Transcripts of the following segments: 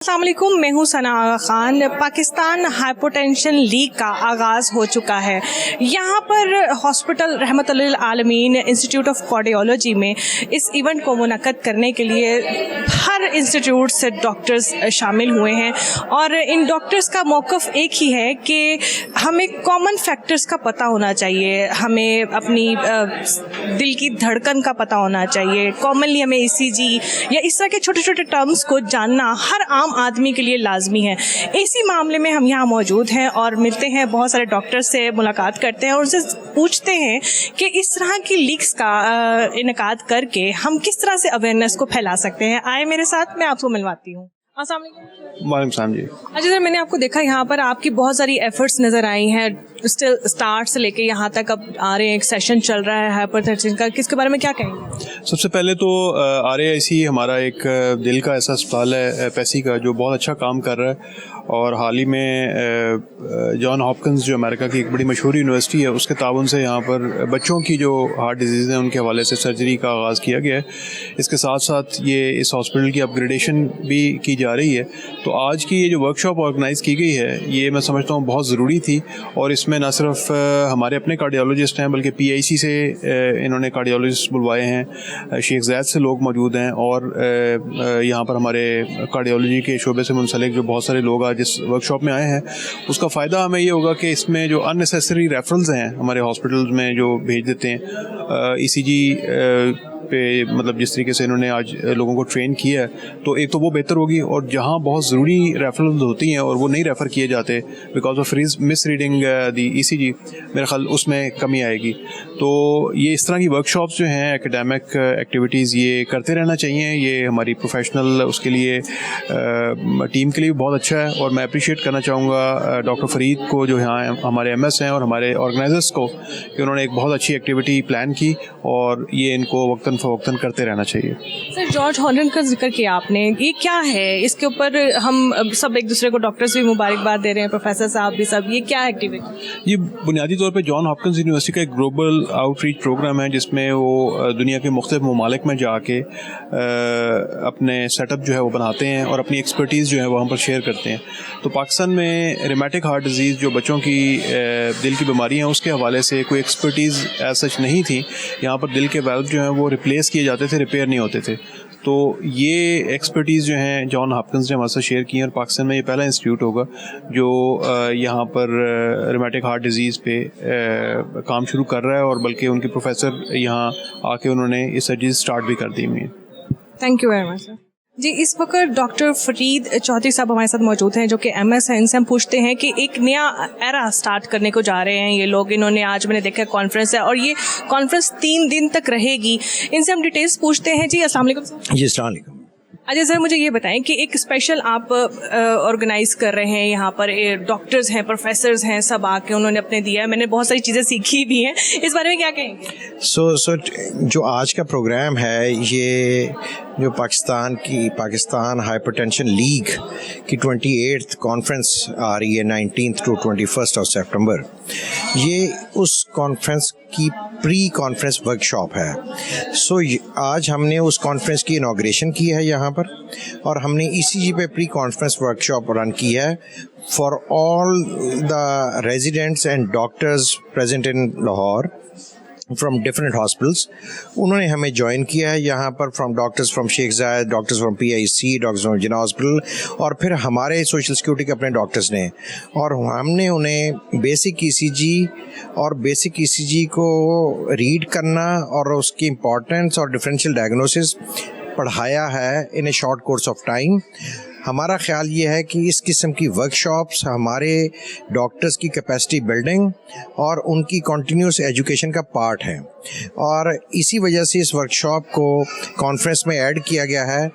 अस्सलाम वालेकुम, मैं हूँ सना आगा खान। पाकिस्तान हाइपोटेंशन लीग का आगाज़ हो चुका है। यहाँ पर हॉस्पिटल रहमतुल्लिल आलमीन इंस्टीट्यूट ऑफ कार्डियोलॉजी में इस इवेंट को मुनक्कद करने के लिए हर इंस्टीट्यूट से डॉक्टर्स शामिल हुए हैं और इन डॉक्टर्स का मौक़िफ़ एक ही है कि हमें कॉमन फैक्टर्स का पता होना चाहिए, हमें अपनी दिल की धड़कन का पता होना चाहिए, कॉमनली हमें ECG या इस तरह के छोटे छोटे टर्म्स को जानना हर आम आदमी के लिए लाजमी है। इसी मामले में हम यहाँ मौजूद हैं और मिलते हैं, बहुत सारे डॉक्टर से मुलाकात करते हैं और उनसे पूछते हैं कि इस तरह की लीग्स का इनेकाद करके हम किस तरह से अवेयरनेस को फैला सकते हैं। आए मेरे साथ, मैं आपको मिलवाती हूँ। अस्सलाम वालेकुम जी। अच्छा सर, मैंने आपको देखा यहाँ पर आपकी बहुत सारी एफर्ट्स नज़र आई हैं, स्टिल स्टार्ट से लेके यहाँ तक अब आ रहे हैं, एक सेशन चल रहा है हाइपरटेंशन का, किसके बारे में क्या कहेंगे? सबसे पहले तो RAIC हमारा एक दिल का ऐसा अस्पताल है पैसी का, जो बहुत अच्छा काम कर रहा है और हाल ही में जॉन हॉपकिंस जो अमेरिका की एक बड़ी मशहूर यूनिवर्सिटी है, उसके ताउन से यहाँ पर बच्चों की जो हार्ट डिजीज़ हैं उनके हवाले से सर्जरी का आगाज़ किया गया है। इसके साथ साथ ये इस हॉस्पिटल की अपग्रेडेशन भी की जा रही है। तो आज की ये जो वर्कशॉप ऑर्गेनाइज़ की गई है, ये मैं समझता हूँ बहुत ज़रूरी थी और इसमें न सिर्फ हमारे अपने कार्डियोलॉजिस्ट हैं बल्कि PIC से इन्होंने कार्डियोलॉजिस्ट बुलवाए हैं, शेख ज़ैद से लोग मौजूद हैं और यहाँ पर हमारे कार्डियोलॉजी के शोबे से मुंसलिक जो बहुत सारे लोग आज जिस वर्कशॉप में आए हैं, उसका फ़ायदा हमें ये होगा कि इसमें जो अननेसेसरी रेफरल्स हैं हमारे हॉस्पिटल्स में जो भेज देते हैं ECG पे, मतलब जिस तरीके से इन्होंने आज लोगों को ट्रेन किया है, तो एक तो वो बेहतर होगी और जहाँ बहुत ज़रूरी रेफरल्स होती हैं और वो नहीं रेफ़र किए जाते because of miss reading the ECG, मेरे ख्याल उसमें कमी आएगी। तो ये इस तरह की वर्कशॉप्स जो हैं, एकेडमिक एक्टिविटीज़, ये करते रहना चाहिए। ये हमारी प्रोफेशनल उसके लिए टीम के लिए बहुत अच्छा है और मैं अप्रिशिएट करना चाहूँगा डॉक्टर फरीद को, जो यहाँ हमारे MS हैं, और हमारे ऑर्गेनाइजर्स को कि उन्होंने एक बहुत अच्छी एक्टिविटी प्लान की और ये इनको वक्तन फ़वक्तन करते रहना चाहिए। सर, जॉर्ज हॉलन का जिक्र किया आपने, ये क्या है? इसके ऊपर हम सब एक दूसरे को डॉक्टर्स भी मुबारकबाद दे रहे हैं, प्रोफेसर साहब भी सब, ये क्या एक्टिविटी? ये बुनियादी तौर पे जॉन हॉपकिंस यूनिवर्सिटी का एक ग्लोबल आउटरीच प्रोग्राम है जिसमें वो दुनिया के मुख्तलिफ ममालिक में जाके अपने सेटअप जो है वो बनाते हैं और अपनी एक्सपर्टीज़ जो है वहाँ पर शेयर करते हैं। तो पाकिस्तान में रिमेटिक हार्ट डिजीज़ जो बच्चों की दिल की बीमारी हैं, उसके हवाले से कोई एक्सपर्टीज़ एज सच नहीं थी। यहाँ पर दिल के वाल्व जो हैं वो रिप्लेस किए जाते थे, रिपेयर नहीं होते थे। तो ये एक्सपर्टीज़ जो हैं जॉन हॉपकिंस ने हमारे साथ शेयर की हैं और पाकिस्तान में ये पहला इंस्टीट्यूट होगा जो यहाँ पर रिमेटिक हार्ट डिजीज़ पे काम शुरू कर रहा है और बल्कि उनके प्रोफेसर यहाँ आके उन्होंने ये सर्जरी स्टार्ट भी कर दी हुई है। Thank you very much sir. जी, इस वक्त डॉक्टर फरीद चौधरी साहब हमारे साथ मौजूद हैं जो कि MS हैं। इनसे हम पूछते हैं कि एक नया एरा स्टार्ट करने को जा रहे हैं ये लोग। इन्होंने आज मैंने देखा कॉन्फ्रेंस है और ये कॉन्फ्रेंस 3 दिन तक रहेगी। इनसे हम डिटेल्स पूछते हैं। जी, अस्सलाम वालेकुम सर। जी, अस्सलाम वालेकुम। अच्छा सर, मुझे ये बताएं कि एक स्पेशल आप ऑर्गेनाइज कर रहे हैं यहाँ पर, डॉक्टर्स हैं, प्रोफेसर्स हैं, सब आके उन्होंने अपने दिया है, मैंने बहुत सारी चीज़ें सीखी भी हैं, इस बारे में क्या कहेंगे? सो जो आज का प्रोग्राम है, ये जो पाकिस्तान हाइपरटेंशन लीग की 28th कॉन्फ्रेंस आ रही है 19th to 21st of September, ये उस कॉन्फ्रेंस की प्री कॉन्फ्रेंस वर्कशॉप है। सो आज हमने उस कॉन्फ्रेंस की इनॉग्रेशन की है यहाँ पर और हमने ECG पे प्री कॉन्फ्रेंस वर्कशॉप रन की है for all the residents and doctors present in Lahore from different hospitals. उन्होंने हमें ज्वाइन किया है यहाँ पर, from doctors from Sheikh Zayed, doctors from PIC, doctors from Jinnah hospital और फिर हमारे सोशल सिक्योरिटी के अपने डॉक्टर्स ने, और हमने उन्हें बेसिक ECG और बेसिक ECG को रीड करना और उसकी इम्पोर्टेंस और डिफरेंशियल डायग्नोसिस पढ़ाया है in a short course of time. हमारा ख्याल ये है कि इस किस्म की वर्कशॉप्स हमारे डॉक्टर्स की कैपेसिटी बिल्डिंग और उनकी कॉन्टीन्यूस एजुकेशन का पार्ट है और इसी वजह से इस वर्कशॉप को कॉन्फ्रेंस में ऐड किया गया है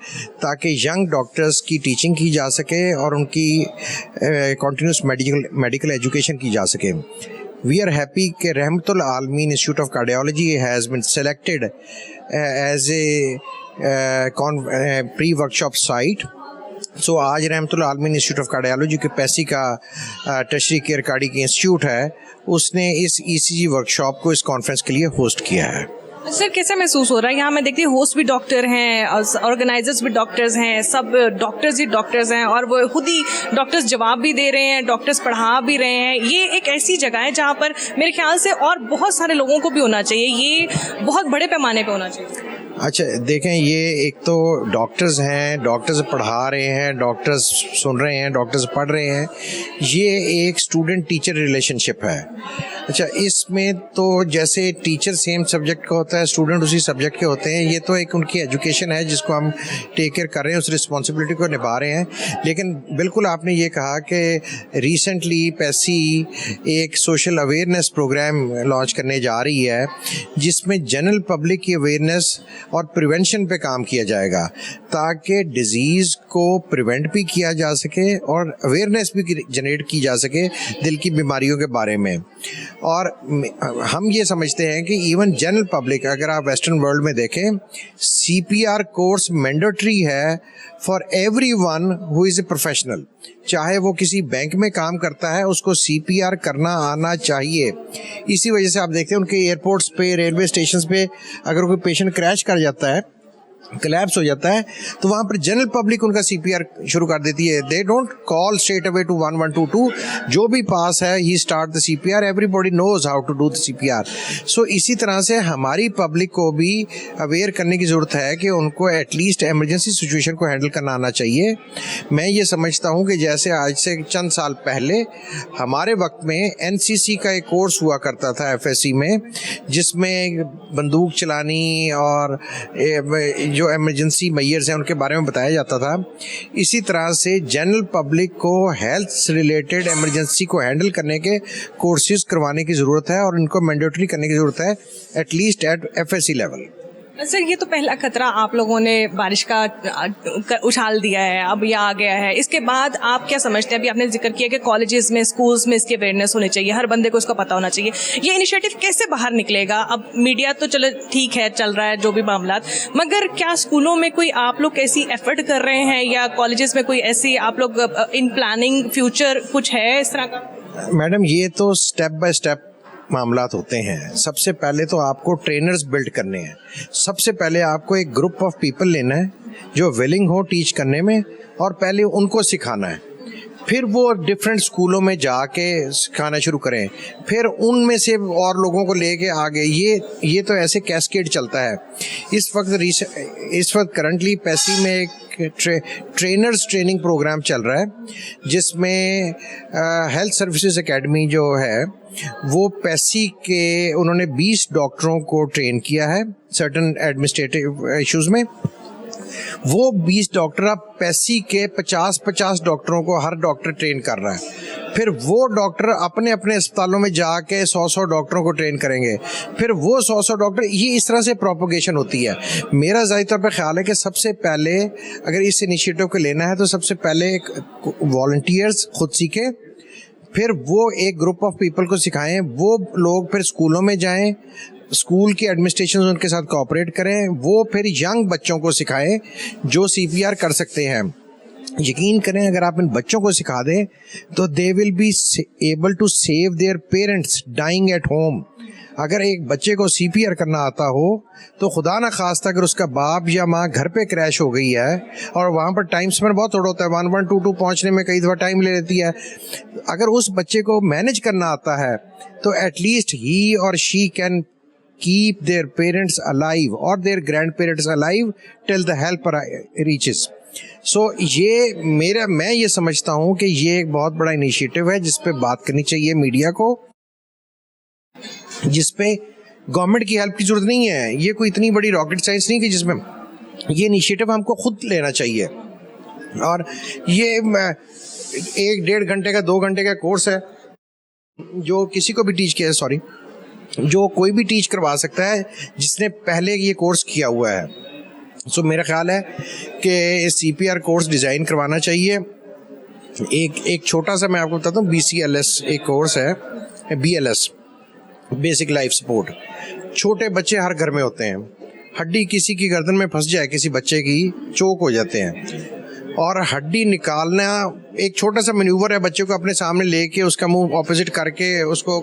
ताकि यंग डॉक्टर्स की टीचिंग की जा सके और उनकी कॉन्टीन्यूस मेडिकल एजुकेशन की जा सके। We are happy कि Rahmatul Alameen institute of cardiology has been selected as a pre workshop site. So आज Rahmatul Alameen institute of cardiology के पैसी का टर्शरी केयर कार्डिक इंस्टीट्यूट है, उसने इस ECG वर्कशॉप को इस कॉन्फ्रेंस के लिए होस्ट किया है। सर कैसा महसूस हो रहा है? यहाँ मैं देखती हूँ होस्ट भी डॉक्टर हैं, ऑर्गेनाइजर्स भी डॉक्टर्स हैं, सब डॉक्टर्स ही डॉक्टर्स हैं और वो खुद ही डॉक्टर्स जवाब भी दे रहे हैं, डॉक्टर्स पढ़ा भी रहे हैं। ये एक ऐसी जगह है जहाँ पर मेरे ख्याल से और बहुत सारे लोगों को भी होना चाहिए, ये बहुत बड़े पैमाने पे होना चाहिए। अच्छा देखें, ये एक तो डॉक्टर्स हैं, डॉक्टर्स पढ़ा रहे हैं, डॉक्टर्स सुन रहे हैं, डॉक्टर्स पढ़ रहे हैं, ये एक स्टूडेंट टीचर रिलेशनशिप है। अच्छा, इसमें तो जैसे टीचर सेम सब्जेक्ट का होता है, स्टूडेंट उसी सब्जेक्ट के होते हैं, ये तो एक उनकी एजुकेशन है जिसको हम टेक केयर कर रहे हैं, उस रिस्पॉन्सिबिलिटी को निभा रहे हैं। लेकिन बिल्कुल आपने ये कहा कि रिसेंटली पैसी एक सोशल अवेयरनेस प्रोग्राम लॉन्च करने जा रही है जिसमें जनरल पब्लिक की अवेयरनेस और प्रिवेंशन पे काम किया जाएगा ताकि डिजीज़ को प्रिवेंट भी किया जा सके और अवेयरनेस भी जनरेट की जा सके दिल की बीमारियों के बारे में। और हम ये समझते हैं कि इवन जनरल पब्लिक, अगर आप वेस्टर्न वर्ल्ड में देखें, CPR कोर्स मैंडेटरी है for everyone who is a professional. चाहे वो किसी बैंक में काम करता है, उसको CPR करना आना चाहिए। इसी वजह से आप देखते हैं उनके एयरपोर्ट्स पे, रेलवे स्टेशन पे अगर कोई पेशेंट क्रैश कर जाता है, कोलैप्स हो जाता है, तो वहाँ पर जनरल पब्लिक उनका CPR शुरू कर देती है। They don't call straight away to 1122, जो भी पास है ही start the CPR, everybody knows how to do the CPR। So इसी तरह से हमारी पब्लिक को भी अवेयर करने की ज़रूरत है कि उनको एटलीस्ट एमरजेंसी सिचुएशन को हैंडल करना आना चाहिए। मैं ये समझता हूँ कि जैसे आज से चंद साल पहले हमारे वक्त में NCC का एक कोर्स हुआ करता था FSC में, जिसमें बंदूक चलानी और जो एमरजेंसी मेजर्स हैं उनके बारे में बताया जाता था। इसी तरह से जनरल पब्लिक को हेल्थ से रिलेटेड एमरजेंसी को हैंडल करने के कोर्सेज करवाने की ज़रूरत है और इनको मैंडेटरी करने की ज़रूरत है, at least at FSC level. Sir ये तो पहला खतरा आप लोगों ने बारिश का उछाल दिया है, अब ये आ गया है। इसके बाद आप क्या समझते हैं? अभी आपने जिक्र किया कि कॉलेजेस में, स्कूल्स में इसकी अवेयरनेस होनी चाहिए, हर बंदे को इसका पता होना चाहिए। ये इनिशिएटिव कैसे बाहर निकलेगा? अब मीडिया तो चलो ठीक है, चल रहा है जो भी मामला, मगर क्या स्कूलों में कोई आप लोग ऐसी एफर्ट कर रहे हैं या कॉलेजेस में कोई ऐसी आप लोग इन प्लानिंग फ्यूचर कुछ है इस तरह का? मैडम, ये तो स्टेप बाय स्टेप मामलात होते हैं। सबसे पहले तो आपको ट्रेनर्स बिल्ड करने हैं। सबसे पहले आपको एक ग्रुप ऑफ पीपल लेना है जो विलिंग हो टीच करने में, और पहले उनको सिखाना है। फिर वो डिफरेंट स्कूलों में जाके सिखाना शुरू करें, फिर उनमें से और लोगों को लेके आगे, ये तो ऐसे कैस्केड चलता है। इस वक्त करंटली पैसी में एक ट्रेनर्स ट्रेनिंग प्रोग्राम चल रहा है जिसमें हेल्थ सर्विसेज एकेडमी जो है वो पैसी के उन्होंने 20 डॉक्टरों को ट्रेन किया है सर्टन एडमिनिस्ट्रेटिव इश्यूज में। वो 20 डॉक्टर अब पैसी के 50 डॉक्टरों को हर डॉक्टर ट्रेन कर रहा है। फिर वो डॉक्टर अपने अपने अस्पतालों में जाके 100 डॉक्टरों को ट्रेन करेंगे। फिर वो 100 डॉक्टर, ये इस तरह से प्रोपोगेशन होती है। मेरा ज़ाहिर तौर पर ख्याल है कि सबसे पहले अगर इस इनिशिएटिव को लेना है तो सबसे पहले वॉलंटियर्स खुद सीखें, फिर वो एक ग्रुप ऑफ पीपल को सिखाएं, वो लोग फिर स्कूलों में जाएं, स्कूल की एडमिनिस्ट्रेशन उनके साथ कोऑपरेट करें, वो फिर यंग बच्चों को सिखाएं जो CPR कर सकते हैं। यकीन करें, अगर आप इन बच्चों को सिखा दें तो they will be able to save their parents dying at home. अगर एक बच्चे को CPR करना आता हो तो खुदा ना खास्ता अगर उसका बाप या माँ घर पे क्रैश हो गई है और वहाँ पर टाइम स्पेंड बहुत थोड़ा होता है, 1122 पहुँचने में कई दफ़ा टाइम ले लेती है, अगर उस बच्चे को मैनेज करना आता है तो एटलीस्ट ही और she can keep their parents alive or their grandparents alive till the help reaches. So मैं ये समझता हूँ कि ये एक बहुत बड़ा इनिशिएटिव है जिस पे बात करनी चाहिए मीडिया को, जिस पे गवर्नमेंट की हेल्प की जरूरत नहीं है। ये कोई इतनी बड़ी रॉकेट साइंस नहीं कि जिसमें ये इनिशिएटिव हमको खुद लेना चाहिए। और ये 1-1.5 घंटे का 2 घंटे का कोर्स है जो किसी को भी टीच किया, जो कोई भी टीच करवा सकता है जिसने पहले ये कोर्स किया हुआ है। सो मेरा ख्याल है कि CPR कोर्स डिज़ाइन करवाना चाहिए। एक छोटा सा मैं आपको बताता हूँ, BCLS एक कोर्स है, BLS बेसिक लाइफ सपोर्ट। छोटे बच्चे हर घर में होते हैं, हड्डी किसी की गर्दन में फंस जाए, किसी बच्चे की चोक हो जाते हैं, और हड्डी निकालना एक छोटा सा मैन्यूवर है, बच्चे को अपने सामने लेके उसका मुंह ऑपोजिट करके उसको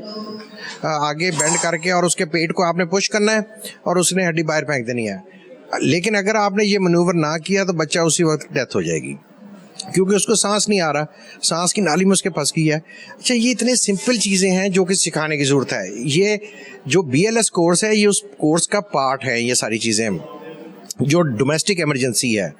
आगे बेंड करके और उसके पेट को आपने पुश करना है और उसने हड्डी बाहर फेंक देनी है। लेकिन अगर आपने ये मैन्यूवर ना किया तो बच्चा उसी वक्त डेथ हो जाएगी, क्योंकि उसको सांस नहीं आ रहा, सांस की नाली में उसके फंस गई है। अच्छा, ये इतने सिंपल चीज़ें हैं जो कि सिखाने की ज़रूरत है। ये जो BLS कोर्स है ये उस कोर्स का पार्ट है, ये सारी चीज़ें जो डोमेस्टिक इमरजेंसी है।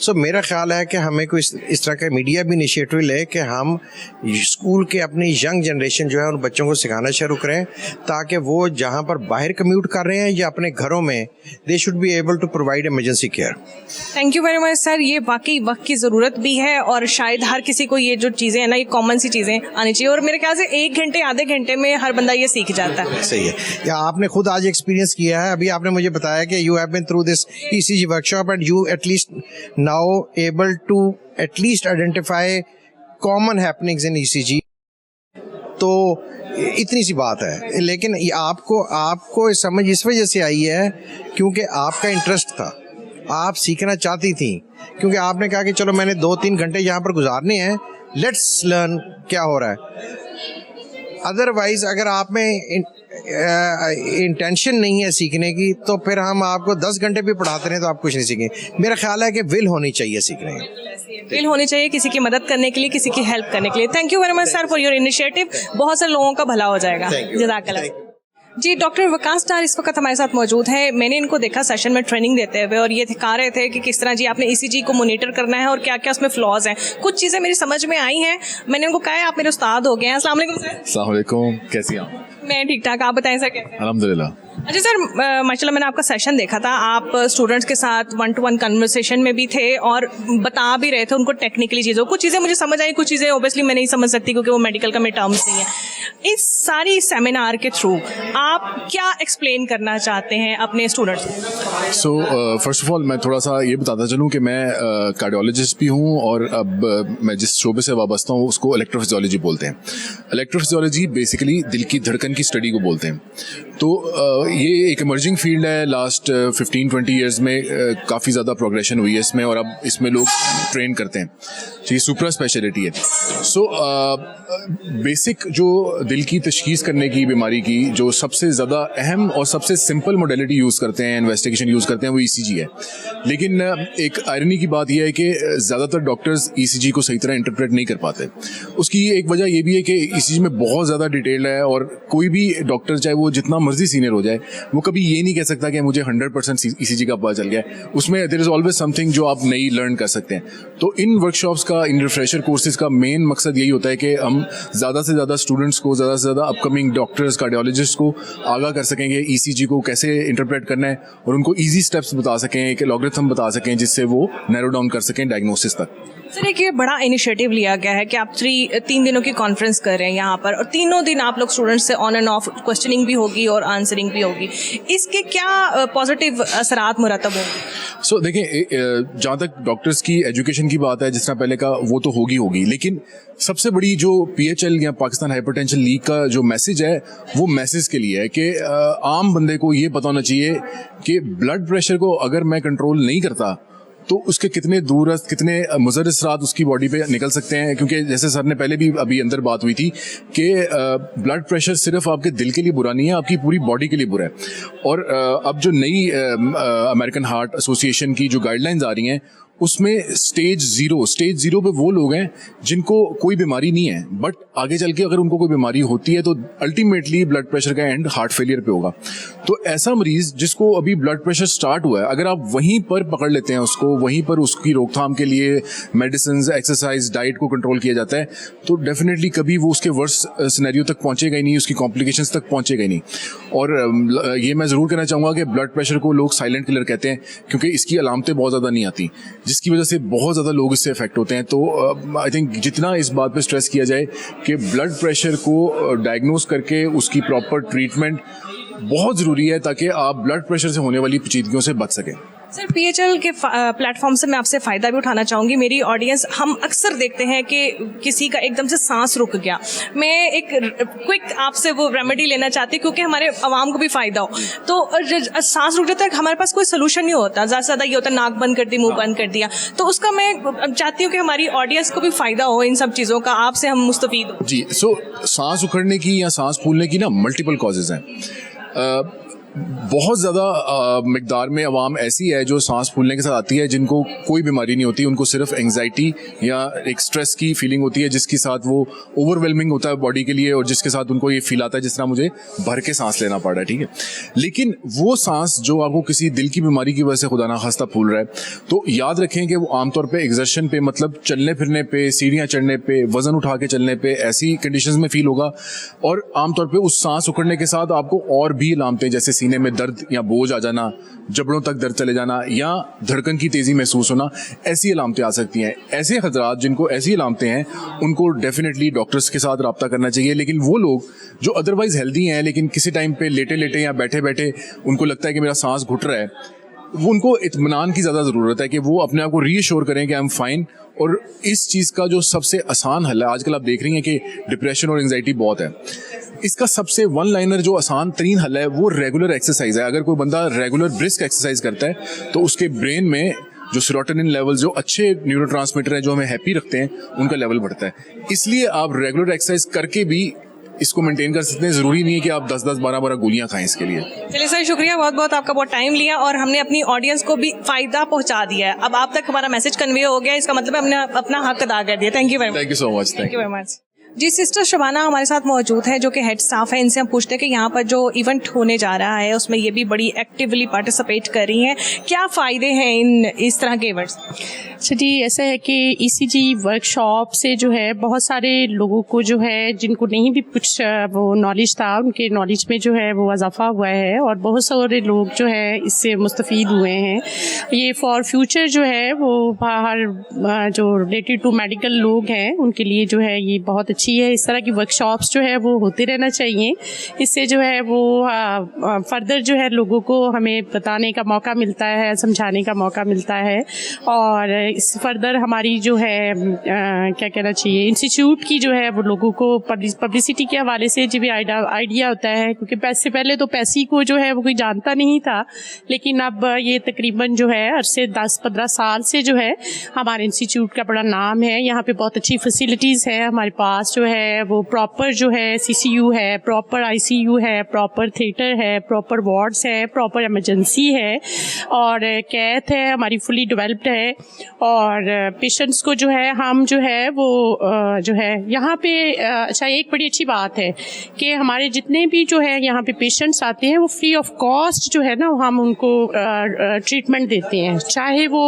सो मेरा ख्याल है कि हमें कोई इस तरह का मीडिया भी इनिशिएटिव ले कि हम स्कूल के अपनी यंग जनरेशन जो है उन बच्चों को सिखाना शुरू करें, ताकि वो जहाँ पर बाहर कम्यूट कर रहे हैं या अपने घरों में they should be able to provide emergency care. Thank you very much sir. ये वाकई वक्त की ज़रूरत भी है और शायद हर किसी को ये जो चीज़ें हैं ना, ये कॉमन सी चीज़ें आनी चाहिए और मेरे ख्याल से 1 घंटे आधे घंटे में हर बंदा ये सीख जाता है। सही है। या आपने खुद आज एक्सपीरियंस किया है, अभी आपने मुझे बताया कि you have been through this ECG workshop and you at least now able to at least identify common happenings in ECG। तो इतनी सी बात है, लेकिन ये आपको समझ इस वजह से आई है क्योंकि आपका इंटरेस्ट था, आप सीखना चाहती थी, क्योंकि आपने कहा कि चलो मैंने 2-3 घंटे यहाँ पर गुजारने हैं, लेट्स लर्न क्या हो रहा है। अदरवाइज अगर आप में इंटेंशन नहीं है सीखने की तो फिर हम आपको 10 घंटे भी पढ़ाते रहे तो आप कुछ नहीं सीखेंगे। मेरा ख्याल है कि विल होनी चाहिए सीखने की, विल होनी चाहिए किसी की मदद करने के लिए, किसी की हेल्प करने के लिए। Thank you very much sir for your initiative. बहुत से लोगों का भला हो जाएगा। जज़ाकल्लाह। जी, डॉक्टर वकास डार इस वक्त हमारे साथ मौजूद हैं। मैंने इनको देखा सेशन में ट्रेनिंग देते हुए और ये दिखा रहे थे कि किस तरह जी आपने ECG को मॉनिटर करना है और क्या क्या उसमें फ्लॉज हैं। कुछ चीज़ें मेरी समझ में आई हैं। मैंने उनको कहा है आप मेरे उस्ताद हो गए हैं। अस्सलाम वालेकुम सर। अस्सलाम वालेकुम, कैसी हैं आप? मैं ठीक ठाक, आप बताएं सर कैसे? अल्हम्दुलिल्लाह। अच्छा सर, माशाल्लाह मैंने आपका सेशन देखा था, आप स्टूडेंट्स के साथ 1-to-1 कन्वर्सेशन में भी थे और बता भी रहे थे उनको टेक्निकली चीज़ों। कुछ चीज़ें मुझे समझ आई, कुछ चीज़ें ऑब्वियसली मैं नहीं समझ सकती क्योंकि वो मेडिकल का में टर्म्स नहीं है। इस सारी सेमिनार के थ्रू आप क्या एक्सप्लेन करना चाहते हैं अपने स्टूडेंट्स को? सो फर्स्ट ऑफ ऑल मैं थोड़ा सा ये बताता चलूँ कि मैं कार्डियोलॉजिस्ट भी हूँ और अब मैं जिस शोबे से वाबस्ता हूँ उसको इलेक्ट्रोफिजियोलॉजी बोलते हैं। इलेक्ट्रोफिजियोलॉजी बेसिकली दिल की धड़कन की स्टडी को बोलते हैं। तो ये एक इमर्जिंग फील्ड है। लास्ट 15-20 ईयर्स में काफ़ी ज़्यादा प्रोग्रेशन हुई है इसमें और अब इसमें लोग ट्रेन करते हैं। तो ये सुपर स्पेशलिटी है। सो बेसिक जो दिल की तशखीस करने की बीमारी की जो सबसे ज़्यादा अहम और सबसे सिंपल मोडेलिटी यूज़ करते हैं, इन्वेस्टिगेशन यूज़ करते हैं, वो ECG है। लेकिन एक आयरनी की बात यह है कि ज़्यादातर डॉक्टर्स ECG को सही तरह इंटरप्रेट नहीं कर पाते। उसकी एक वजह यह भी है कि ECG में बहुत ज़्यादा डिटेल है और कोई भी डॉक्टर चाहे वो जितना मर्जी सीनियर हो जाए वो कभी ये नहीं कह सकता कि मुझे 100% ECG का पता चल गया है। उसमें देयर इज़ ऑलवेज समथिंग जो आप नई लर्न कर सकते हैं। तो इन वर्कशॉप्स का, इन रिफ्रेशर कोर्सेज का मेन मकसद यही होता है कि हम ज़्यादा से ज़्यादा स्टूडेंट्स को, ज़्यादा से ज़्यादा अपकमिंग डॉक्टर्स, कार्डियोलॉजिस्ट को आगाह कर सकें कि ECG को कैसे इंटरप्रेट करना है और उनको ईजी स्टेप्स बता सकें, एक लॉगरिथम बता सकें जिससे वो नैरो डाउन कर सकें डायग्नोसिस तक। सर एक ये बड़ा इनिशिएटिव लिया गया है कि आप 3 दिनों की कॉन्फ्रेंस कर रहे हैं यहाँ पर और तीनों दिन आप लोग स्टूडेंट्स से ऑन एंड ऑफ क्वेश्चनिंग भी होगी और आंसरिंग भी होगी। इसके क्या पॉजिटिव असरात मुरतब होंगे? सो देखिए, जहाँ तक डॉक्टर्स की एजुकेशन की बात है, जिस तरह पहले का वो तो होगी, लेकिन सबसे बड़ी जो PHL या पाकिस्तान हाइपरटेंशन लीग का जो मैसेज है वो मैसेज के लिए है कि आम बंदे को ये पता होना चाहिए कि ब्लड प्रेशर को अगर मैं कंट्रोल नहीं करता तो उसके कितने दूरस्थ, कितने मुज़र असरात उसकी बॉडी पे निकल सकते हैं। क्योंकि जैसे सर ने पहले भी अभी अंदर बात हुई थी कि ब्लड प्रेशर सिर्फ आपके दिल के लिए बुरा नहीं है, आपकी पूरी बॉडी के लिए बुरा है। और अब जो नई अमेरिकन हार्ट एसोसिएशन की जो गाइडलाइंस आ रही हैं उसमें स्टेज जीरो पे वो लोग हैं जिनको कोई बीमारी नहीं है, बट आगे चल के अगर उनको कोई बीमारी होती है तो अल्टीमेटली ब्लड प्रेशर का एंड हार्ट फेलियर पे होगा। तो ऐसा मरीज जिसको अभी ब्लड प्रेशर स्टार्ट हुआ है, अगर आप वहीं पर पकड़ लेते हैं उसको, वहीं पर उसकी रोकथाम के लिए मेडिसिन, एक्सरसाइज, डाइट को कंट्रोल किया जाता है, तो डेफिनेटली कभी वो उसके वर्स्ट सिनेरियो तक पहुंचेगा ही नहीं, उसकी कॉम्प्लिकेशंस तक पहुंचेगा ही नहीं। और ये मैं ज़रूर कहना चाहूँगा कि ब्लड प्रेशर को लोग साइलेंट किलर कहते हैं क्योंकि इसकी अलामतें बहुत ज़्यादा नहीं आती, जिसकी वजह से बहुत ज़्यादा लोग इससे अफेक्ट होते हैं। तो आई थिंक जितना इस बात पे स्ट्रेस किया जाए कि ब्लड प्रेशर को डायग्नोस करके उसकी प्रॉपर ट्रीटमेंट बहुत ज़रूरी है ताकि आप ब्लड प्रेशर से होने वाली पेचीदगियों से बच सकें। सर PHL के प्लेटफॉर्म से मैं आपसे फ़ायदा भी उठाना चाहूँगी। मेरी ऑडियंस, हम अक्सर देखते हैं कि किसी का एकदम से सांस रुक गया, मैं एक क्विक आपसे वो रेमेडी लेना चाहती हूँ क्योंकि हमारे आवाम को भी फ़ायदा हो। तो सांस रुक जाता है, हमारे पास कोई सोल्यूशन नहीं होता, ज़्यादा से ज़्यादा ये होता है नाक बंद कर दी, मुंह बंद कर दिया। तो उसका मैं चाहती हूँ कि हमारी ऑडियंस को भी फ़ायदा हो इन सब चीज़ों का, आपसे हम मुस्तफ़ीद हो। जी, सो सांस उखड़ने की या सांस फूलने की ना मल्टीपल कॉजेज़ हैं। बहुत ज़्यादा मिकदार में अवाम ऐसी है जो सांस फूलने के साथ आती है जिनको कोई बीमारी नहीं होती, उनको सिर्फ एंग्जाइटी या एक स्ट्रेस की फीलिंग होती है जिसके साथ वो ओवरवेलमिंग होता है बॉडी के लिए और जिसके साथ उनको ये फील आता है जिस तरह मुझे भर के सांस लेना पड़ रहा है, ठीक है। लेकिन वो सांस जो आपको किसी दिल की बीमारी की वजह से खुदा ना खास्ता फूल रहा है, तो याद रखें कि वो आमतौर पर एग्जर्शन पे, मतलब चलने फिरने पे, सीढ़ियाँ चढ़ने पे, वजन उठा के चलने पे, ऐसी कंडीशंस में फील होगा। और आमतौर पर उस सांस उखड़ने के साथ आपको और भी अलामतें जैसे सीने में दर्द या बोझ आ जाना, जबड़ों तक दर्द चले जाना या धड़कन की तेजी महसूस होना, ऐसी अलामतें आ सकती हैं। ऐसे हजरात जिनको ऐसी अलामतें हैं उनको डेफिनेटली डॉक्टर्स के साथ रब्ता करना चाहिए। लेकिन वो लोग जो अदरवाइज हेल्दी हैं लेकिन किसी टाइम पे लेटे लेटे या बैठे बैठे उनको लगता है कि मेरा सांस घुट रहा है, वो उनको इत्मीनान की ज़्यादा ज़रूरत है कि वो अपने आप को रीअश्योर करें कि आई एम फाइन। और इस चीज़ का जो सबसे आसान हल है, आजकल आप देख रही हैं कि डिप्रेशन और एंग्जाइटी बहुत है, इसका सबसे वन लाइनर जो आसान तरीन हल है वो रेगुलर एक्सरसाइज है। अगर कोई बंदा रेगुलर ब्रिस्क एक्सरसाइज करता है तो उसके ब्रेन में जो सेरोटोनिन लेवल, जो अच्छे न्यूरोट्रांसमीटर हैं जो हमें हैप्पी रखते हैं, उनका लेवल बढ़ता है। इसलिए आप रेगुलर एक्सरसाइज करके भी इसको मेंटेन कर सकते हैं। ज़रूरी नहीं है कि आप 10-10, 12-12 गोलियां खाएं इसके लिए। चलिए सर, शुक्रिया बहुत बहुत, आपका बहुत टाइम लिया और हमने अपनी ऑडियंस को भी फ़ायदा पहुंचा दिया है। अब आप तक हमारा मैसेज कन्वे हो गया, इसका मतलब हमने अपना हक अदा कर दिया। Thank you very much. Thank you so much. Thank you very much. जी, सिस्टर शबाना हमारे साथ मौजूद है जो कि हेड स्टाफ है। इनसे हम पूछते हैं कि यहाँ पर जो इवेंट होने जा रहा है उसमें ये भी बड़ी एक्टिवली पार्टिसिपेट कर रही हैं, क्या फ़ायदे हैं इस तरह के इवेंट्स? अच्छा जी, ऐसा है कि ECG वर्कशॉप से जो है बहुत सारे लोगों को जो है जिनको नहीं भी कुछ वो नॉलेज था, उनके नॉलेज में जो है वो इजाफा हुआ है और बहुत सारे लोग जो है इससे मुस्तफ़ीद हुए हैं। ये फॉर फ्यूचर जो है वो बाहर जो रिलेटेड टू मेडिकल लोग हैं उनके लिए जो है ये बहुत अच्छी है। इस तरह की वर्कशॉप्स जो है वो होते रहना चाहिए। इससे जो है वो फर्दर जो है लोगों को हमें बताने का मौका मिलता है, समझाने का मौका मिलता है और इस फर्दर हमारी जो है क्या कहना चाहिए, इंस्टीट्यूट की जो है वो लोगों को पब्लिसिटी के हवाले से जो भी आइडिया होता है, क्योंकि पैसे पहले तो पैसे को जो है वो कोई जानता नहीं था, लेकिन अब ये तकरीबन जो है अरसे 10-15 साल से जो है हमारे इंस्टीट्यूट का बड़ा नाम है। यहाँ पे बहुत अच्छी फैसिलिटीज़ है हमारे पास, जो है वो प्रॉपर जो है CCU है, प्रॉपर ICU है, प्रॉपर थिएटर है, प्रॉपर वार्ड्स है, प्रॉपर इमरजेंसी है और कैथ है हमारी फुली डेवलप्ड है। और पेशेंट्स को जो है हम जो है वो जो है यहाँ पे अच्छा, एक बड़ी अच्छी बात है कि हमारे जितने भी जो है यहाँ पे पेशेंट्स आते हैं वो फ्री ऑफ कॉस्ट जो है ना हम उनको ट्रीटमेंट देते हैं, चाहे वो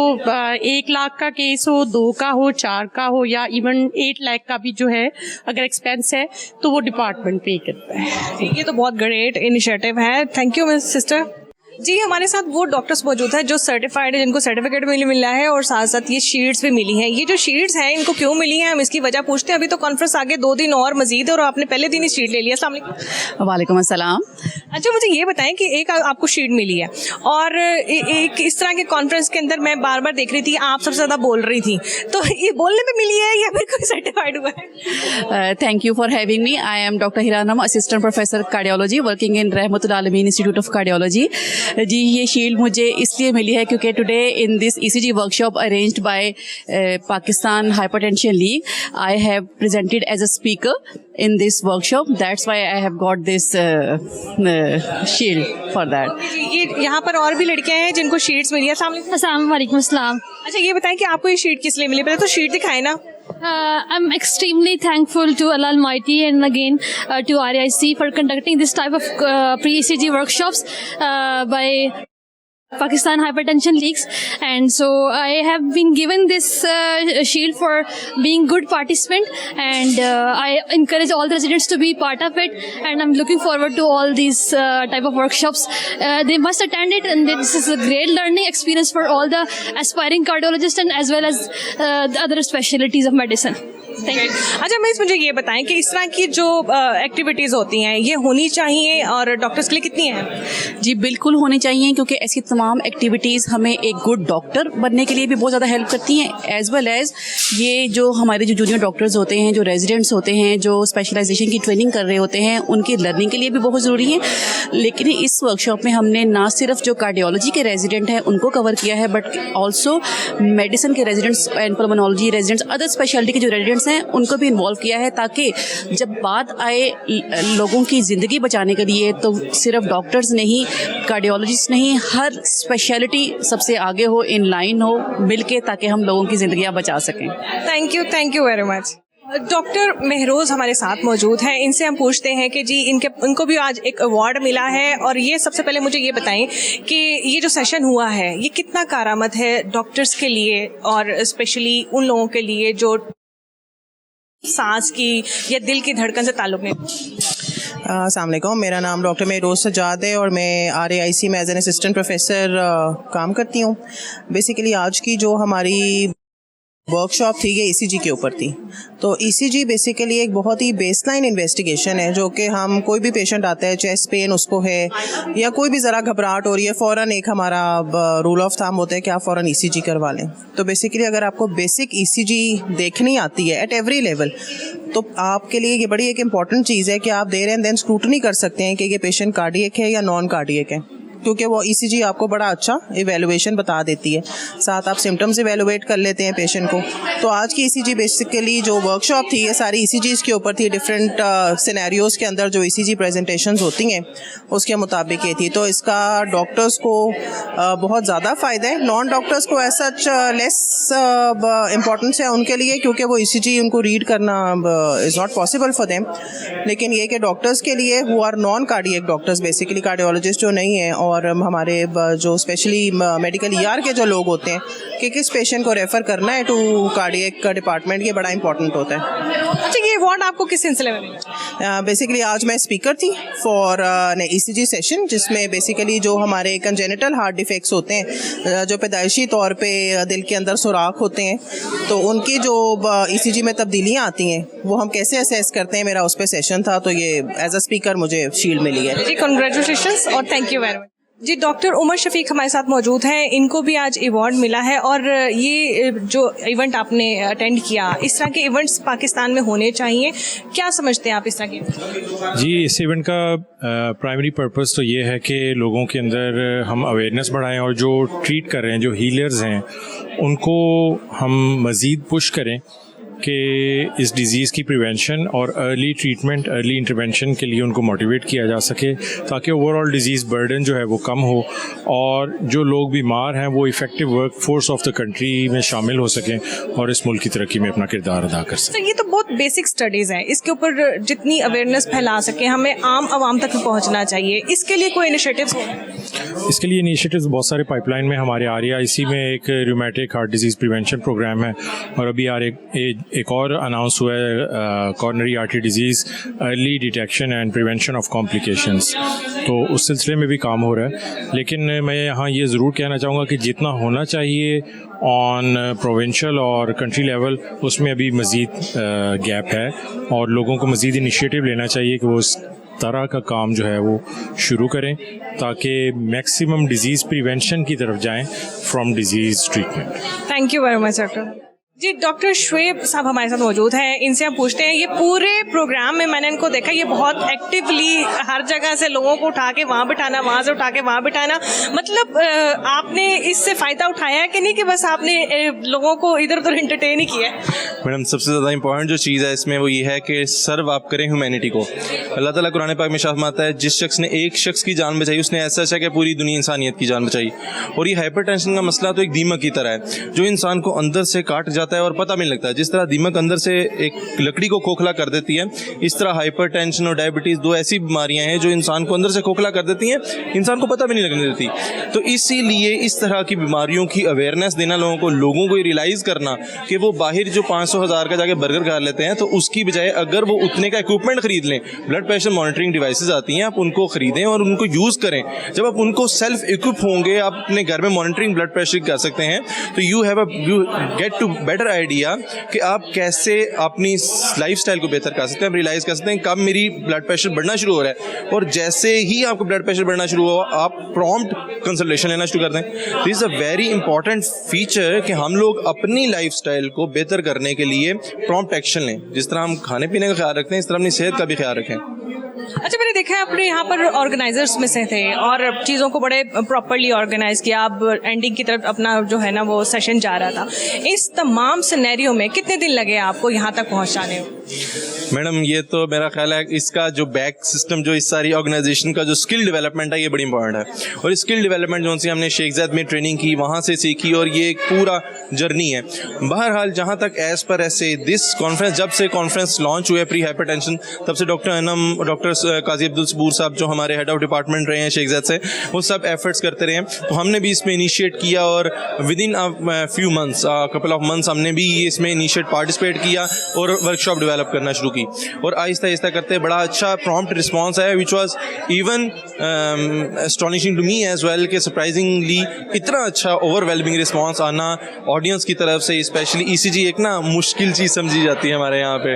1 लाख का केस हो, 2 का हो, 4 का हो या इवन 8 लाख का भी जो है अगर एक्सपेंस है तो वो डिपार्टमेंट पे करता है। ये तो बहुत ग्रेट इनिशिएटिव है। Thank you miss sister. जी, हमारे साथ वो डॉक्टर्स मौजूद हैं जो सर्टिफाइड है, जिनको सर्टिफिकेट मिला है और साथ साथ ये शीट्स भी मिली हैं। ये जो शीट्स हैं इनको क्यों मिली हैं, हम इसकी वजह पूछते हैं। अभी तो कॉन्फ्रेंस आगे 2 दिन और मजीद है और आपने पहले दिन ही शीट ले लिया। अस्सलाम वालेकुम। वालेकुम अस्सलाम। अच्छा, मुझे ये बताएं कि एक आपको शीट मिली है और एक इस तरह के कॉन्फ्रेंस के अंदर मैं बार बार देख रही थी आप सबसे ज़्यादा बोल रही थी, तो ये बोलने पे मिली है या फिर कोई सर्टिफाइड हुआ है? Thank you for having me. I am doctor Hiranam, assistant professor cardiology working in Rahmatul Alameen institute of cardiology. जी, ये शील्ड मुझे इसलिए मिली है क्योंकि today in this ECG workshop arranged by Pakistan hypertension league I have presented as a speaker in this workshop. That's why I have got this shield for that. ये यहाँ पर और भी लड़कियाँ हैं जिनको शीट्स मिली है। अस्सलाम वालेकुम। अस्सलाम। अच्छा, ये बताएं कि आपको ये शीट किस लिए मिली? पहले तो शीट दिखाए ना। I'm extremely thankful to Allah Almighty and again to RIC for conducting this type of pre-ECG workshops by Pakistan Hypertension Leagues, and so I have been given this shield for being good participant, and I encourage all the residents to be part of it, and I'm looking forward to all these type of workshops. They must attend it, and this is a great learning experience for all the aspiring cardiologists and as well as the other specialties of medicine. Thank you. अच्छा miss, मुझे ये बताएं कि इस तरह की जो activities होती हैं ये होनी चाहिए और डॉक्टर्स के लिए कितनी हैं? जी बिल्कुल होनी चाहिए, क्योंकि ऐसी तमाम एक्टिविटीज़ हमें एक गुड डॉक्टर बनने के लिए भी बहुत ज़्यादा हेल्प करती हैं, एज वेल एज ये जो हमारे जो जूनियर डॉक्टर्स होते हैं, जो रेजिडेंट्स होते हैं, जो स्पेशलाइजेशन की ट्रेनिंग कर रहे होते हैं, उनकी लर्निंग के लिए भी बहुत ज़रूरी है। लेकिन इस वर्कशॉप में हमने ना सिर्फ जो कार्डियोलॉजी के रेजिडेंट हैं उनको कवर किया है, बट ऑल्सो मेडिसिन के residents and pulmonology residents, other speciality के जो रेजिडेंट्स हैं उनको भी इन्वॉल्व किया है, ताकि जब बात आए लोगों की ज़िंदगी बचाने के लिए तो सिर्फ डॉक्टर्स नहीं, कार्डियोलॉजिस्ट नहीं, हर स्पेशलिटी सबसे आगे हो, इन लाइन हो, मिलके, ताकि हम लोगों की ज़िंदगियाँ बचा सकें। Thank you very much. Doctor Mehroz हमारे साथ मौजूद हैं, इनसे हम पूछते हैं कि जी इनको भी आज एक अवार्ड मिला है, और ये सबसे पहले मुझे ये बताएं कि ये जो सेशन हुआ है ये कितना कारआमद है डॉक्टर्स के लिए और स्पेशली उन लोगों के लिए जो सांस की या दिल की धड़कन से ताल्लुक़ नहीं। अस्सलाम वालेकुम, मेरा नाम डॉक्टर महरोज सज्जाद है और मैं RAIC में एज एन असिस्टेंट प्रोफेसर काम करती हूँ। बेसिकली आज की जो हमारी वर्कशॉप थी ये ECG के ऊपर थी। तो ECG बेसिकली एक बहुत ही बेसलाइन इन्वेस्टिगेशन है, जो कि हम कोई भी पेशेंट आता है, चेस्ट पेन उसको है या कोई भी ज़रा घबराहट हो रही है, फ़ौरन एक हमारा रूल ऑफ थंब होता है कि आप फ़ौरन ECG करवा लें। तो बेसिकली अगर आपको बेसिक ECG देखनी आती है एट एवरी लेवल, तो आपके लिए ये बड़ी एक इम्पॉर्टेंट चीज़ है कि आप देर एंड देन स्क्रूटनी कर सकते हैं कि ये पेशेंट कार्डियक है या नॉन कार्डियक है, क्योंकि वो ECG आपको बड़ा अच्छा इवेलुएशन बता देती है, साथ आप सिम्टम्स इवेलुएट कर लेते हैं पेशेंट को। तो आज की ECG बेसिकली जो वर्कशॉप थी ये सारी ECGs के ऊपर थी, डिफरेंट सिनेरियोज़ के अंदर जो ECG प्रेजेंटेशंस होती हैं उसके मुताबिक ये थी। तो इसका डॉक्टर्स को बहुत ज़्यादा फ़ायदा है, नॉन डॉक्टर्स को ऐसा लेस इम्पॉर्टेंस है उनके लिए, क्योंकि वो ECG उनको रीड करना is not possible for them. लेकिन ये कि डॉक्टर्स के लिए who are non cardiac doctors, basically cardiologist जो नहीं है, और हमारे जो स्पेशली मेडिकल ER के जो लोग होते हैं कि किस पेशेंट को रेफ़र करना है टू कार्डियक का डिपार्टमेंट, ये बड़ा इंपॉर्टेंट होता है। अच्छा, ये अवार्ड आपको किस सिलसिले में मिला? बेसिकली आज मैं स्पीकर थी फॉर ECG सेशन, जिसमें बेसिकली जो हमारे कंजेनिटल हार्ट डिफेक्ट्स होते हैं, जो पैदाइशी तौर पे दिल के अंदर सुराख होते हैं, तो उनकी जो ECG में तब्दीलियाँ आती हैं वो हम कैसे असेस करते हैं, मेरा उस पर सेशन था। तो ये एज अ स्पीकर मुझे शील्ड मिली है। जी कांग्रेचुलेशंस और थैंक यू वेरी मच। जी डॉक्टर उमर शफीक हमारे साथ मौजूद हैं, इनको भी आज अवार्ड मिला है, और ये जो इवेंट आपने अटेंड किया, इस तरह के इवेंट्स पाकिस्तान में होने चाहिए, क्या समझते हैं आप इस तरह के? जी, इस इवेंट का प्राइमरी पर्पस तो ये है कि लोगों के अंदर हम अवेयरनेस बढ़ाएं और जो ट्रीट कर रहे हैं, जो हीलर्स हैं, उनको हम मज़ीद पुश करें कि इस डिज़ीज़ की प्रिवेंशन और अर्ली ट्रीटमेंट, अर्ली इंटरवेंशन के लिए उनको मोटिवेट किया जा सके, ताकि ओवरऑल डिज़ीज़ बर्डन जो है वो कम हो और जो लोग बीमार हैं वो effective work force of the country में शामिल हो सकें और इस मुल्क की तरक्की में अपना किरदार अदा कर सकें। तो ये तो बहुत बेसिक स्टडीज़ हैं, इसके ऊपर जितनी अवेयरनेस फैला सकें हमें आम आवाम तक पहुँचना चाहिए, इसके लिए कोई इनिशिएटिव्स हो? इसके लिए इनिशिएटिव्स बहुत सारे पाइपलाइन में, हमारे RAIC में एक rheumatic heart disease prevention program है, और अभी एक और अनाउंस हुआ है coronary artery disease early detection and prevention of complications, तो उस सिलसिले में भी काम हो रहा है। लेकिन मैं यहाँ ये ज़रूर कहना चाहूँगा कि जितना होना चाहिए ऑन प्रोविंशियल और कंट्री लेवल, उसमें अभी मज़ीद गैप है, और लोगों को मज़ीद इनिशिएटिव लेना चाहिए कि वो इस तरह का काम जो है वो शुरू करें, ताकि मैक्सिमम डिजीज़ प्रिवेंशन की तरफ जाएं from disease treatment. Thank you very much doctor. जी डॉक्टर शुएब साहब हमारे साथ मौजूद हैं, इनसे हम पूछते हैं, ये पूरे प्रोग्राम में मैंने इनको देखा, ये बहुत एक्टिवली हर जगह से लोगों को उठा के वहाँ बिठाना, वहाँ से उठा के वहाँ बिठाना, मतलब आपने इससे फ़ायदा उठाया है कि नहीं, कि बस आपने लोगों को इधर उधर एंटरटेन ही किया है? मैडम, सबसे ज़्यादा इंपॉर्टेंट जो चीज़ है इसमें वो ये है कि सर्व आप करें ह्यूमैनिटी को। अल्लाह ताला कुरान पाक में शाह फरमाता है, जिस शख्स ने एक शख्स की जान बचाई उसने ऐसा अच्छा कि पूरी दुनिया इंसानियत की जान बचाई। और ये हाइपरटेंशन का मसला तो एक दीमक की तरह है, जो इंसान को अंदर से काट जाता है और पता भी नहीं लगता। जिस तरह दीमक अंदर से एक लकड़ी को खोखला कर देती है, इस तरह हाइपरटेंशन और डायबिटीज़ दो ऐसी बीमारियां हैं जो इंसान को अंदर से खोखला कर देती हैं, इंसान को पता भी नहीं लगने देती। तो इसीलिए इस तरह की बीमारियों की अवेयरनेस देना, लोगों को रियलाइज़ करना कि वो बाहर जो 500,000 का जाके बर्गर खा लेते हैं, तो उसकी बजाय अगर वो उतने का इक्विपमेंट खरीद लें, ब्लड प्रेशर मॉनिटरिंग डिवाइसेस आती हैं, आप उनको खरीदें और उनको यूज़ करें। जब आप उनको सेल्फ इक्विप होंगे, आप अपने घर में मॉनिटरिंग ब्लड प्रेशर कर सकते हैं, तो you get to better idea कि आप कैसे अपनी लाइफस्टाइल को बेहतर कर सकते हैं, रियलाइज़ कर सकते हैं कब मेरी ब्लड प्रेशर बढ़ना शुरू हो रहा है, और जैसे ही आपको ब्लड प्रेशर बढ़ना शुरू हो आप प्रॉम्प्ट कंसल्टेशन लेना शुरू कर दें। This is a very important feature कि हम लोग अपनी लाइफस्टाइल को बेहतर करने के लिए प्रॉम्प्ट एक्शन लें। जिस तरह हम खाने पीने का ख्याल रखते हैं, इस तरह अपनी सेहत का भी ख्याल रखें। अच्छा, मैंने देखा है अपने यहाँ पर ऑर्गेनाइजर्स में से थे और चीज़ों को बड़े प्रॉपरली ऑर्गेनाइज किया। अब एंडिंग की तरफ अपना जो है ना वो सेशन जा रहा था। इस तमाम सिनेरियो में कितने दिन लगे आपको यहाँ तक पहुँचाने में? मैडम, ये तो मेरा ख्याल है इसका जो बैक सिस्टम, जो इस सारी ऑर्गेनाइजेशन का जो स्किल डेवलपमेंट है, ये बड़ी इंपॉर्टेंट है। और स्किल डेवलपमेंट जो सी हमने शेख ज़ैद में ट्रेनिंग की, वहाँ से सीखी, और ये एक पूरा जर्नी है। बहरहाल, जहाँ तक एज़ पर ऐसे दिस कॉन्फ्रेंस, जब से कॉन्फ्रेंस लॉन्च हुए प्री हाइपरटेंशन, तब से डॉक्टर अनम, डॉक्टर काजी अब्दुल सबूर साहब जो हमारे हेड ऑफ डिपार्टमेंट रहे हैं शेख ज़ैद से, वो सब एफर्ट्स करते रहे हैं। तो हमने भी इसमें इनिशिएट किया और with in few months, couple of months, हमने भी इसमें इनिशिएट पार्टिसिपेट किया और वर्कशॉप डेवलप करना शुरू की। और आहिस्ता आहिस्ता करते बड़ा अच्छा प्रॉम्प्ट रिस्पॉन्स है, which was even astonishing to me as well, के सरप्राइजिंगली इतना अच्छा ओवरवेलमिंग रिस्पॉन्स आना ऑडियंस की तरफ से। स्पेशली ईसीजी एक ना मुश्किल चीज़ समझी जाती है हमारे यहाँ पे,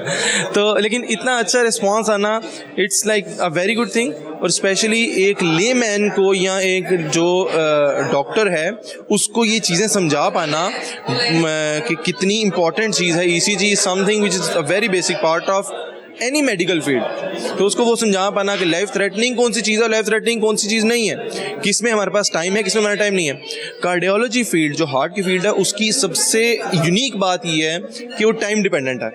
तो लेकिन इतना अच्छा रिस्पॉन्स आना, it's like a very good thing. और स्पेशली एक लेमैन को या एक जो डॉक्टर है उसको ये चीज़ें समझा पाना कि कितनी इंपॉर्टेंट चीज़ है। ECG is something which is a very basic part of any medical field. तो उसको वो समझा पाना कि लाइफ थ्रेटनिंग कौन सी चीज़ है, लाइफ थ्रेटनिंग कौन सी चीज़ नहीं है, किस में हमारे पास टाइम है, किस में हमारा टाइम नहीं है। कार्डियोलॉजी फील्ड जो हार्ट की फील्ड है, उसकी सबसे यूनिक बात ये है कि वो टाइम डिपेंडेंट है।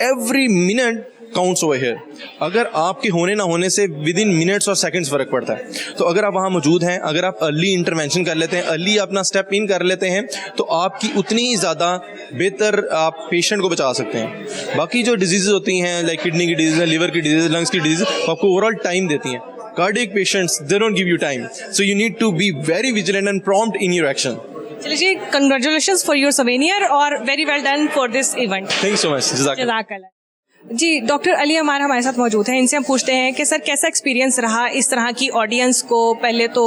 Every minute counts over here. अगर आपके होने ना होने से विद इन मिनट्स और सेकंड्स फ़र्क पड़ता है। तो अगर आप वहाँ मौजूद हैं, अगर आप अर्ली इंटरवेंशन कर लेते हैं, अर्ली अपना स्टेप इन कर लेते हैं, तो आपकी उतनी ही ज़्यादा बेहतर आप पेशेंट को बचा सकते हैं। बाकी जो डिजीज़ होती हैं, लाइक किडनी की डिजीज़, लिवर की डिजीज़, लंग्स की डिजीज़, आपको ओवरऑल टाइम देती हैं। Cardiac patients, they don't give you time, so you need to be very vigilant and prompt in your action. चलिए जी, कंग्रेचुलेशंस फॉर योर सवेनियर और very well done for this event. Thank you so much. जज़ाकल्लाह। जी, doctor Ali अमार हमारे साथ मौजूद हैं। इनसे हम पूछते हैं कि सर कैसा एक्सपीरियंस रहा इस तरह की ऑडियंस को पहले तो